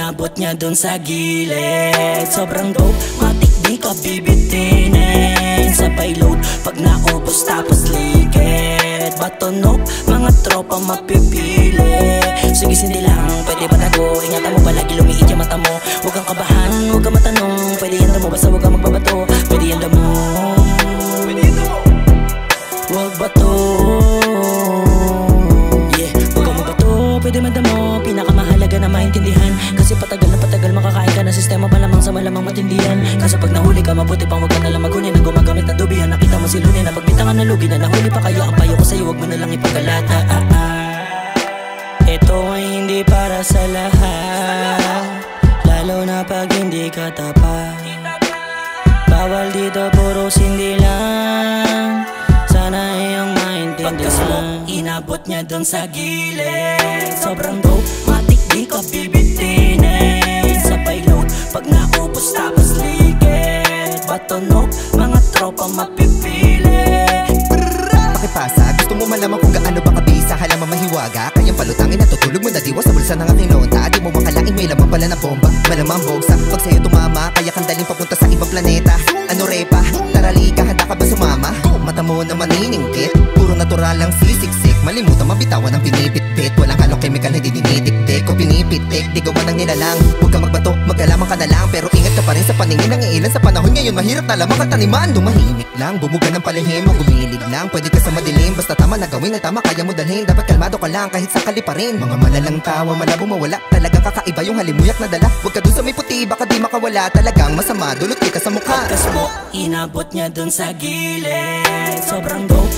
inabot niya dun sa gilid. Sobrang dope, matik di ka bibitinin. Sa payload, pag naubos tapos ligid. Batunog, mga tropa mapipili. Sige sindi lang, pwede ba tago? Ingatan mo palagi lumiit yung mata mo. Huwag kang kabahan, huwag kang matanong. Pwede yan damo, basta huwag kang magbabato. Pwede yan damo, huwag bato. Yeah, huwag kang magbato, pwede madamo. Pinakamahalaga na maintindihan. Kasi patagal na patagal makakain ka ng sistema. Malamang sa malamang matindihan. Kaso pag nahuli ka, mabuti pang huwag ka nalang magunin. Na gumagamit ng dubihan, nakita mo si Lunin. Na pagbitangan na lugi na nahuli pa kaya ang payo ko sa'yo, huwag mo nalang ipagkalata. Ito ay hindi para sa lahat, lalo na pag hindi ka tapat. Bawal dito, puro sindi lang. Sana iyong maintindihan. Pagkasmo, inabot niya dun sa gilid. Sobrang dope, matik di ka bibitinin. Sa payload, pag naubos tapos ligid. Batunog, mga tropa mapipili. Pakipasa, gusto mo malaman kung gaano ba kabisa. Halaman mahiwaga, kayang palutangin at tutulog mo na diwa sa bulsa ng aking nota. Di mo makalaing may laman pala na bomba. Malamang bogsa, pag sa'yo tumama, kaya kang daling papunta sa ibang planeta. Ano repa, taralika, handa ka ba sumama? Mata mo na maniningkit, puro natural lang sisiksik. Malimutan mabitawan ang pinipit-bit. Walang halong chemical na diniditik-tik o pinipitik, di gawa ng nilalang. Huwag kang magbato, magkalaman ka na lang. Pero ingat ka pa rin sa paningin ng ilan. Sa panahon ngayon mahirap na lamang kataniman. Tumahimik lang, bumuga ng palihim o gumilig lang. Pwede ka sa madilim, basta tama na gawin na tama kaya mo dalhin. Dapat kalmado ka lang kahit sa kali pa rin. Mga malalang tawa, malabo mawala. Talagang kakaiba yung halimuyak na dala. Huwag ka dun sa may puti, baka di makawala. Talagang masama, dulot kita sa mukha. Pagkasmo, inabot niya dun sa gilid. Sobrang dope,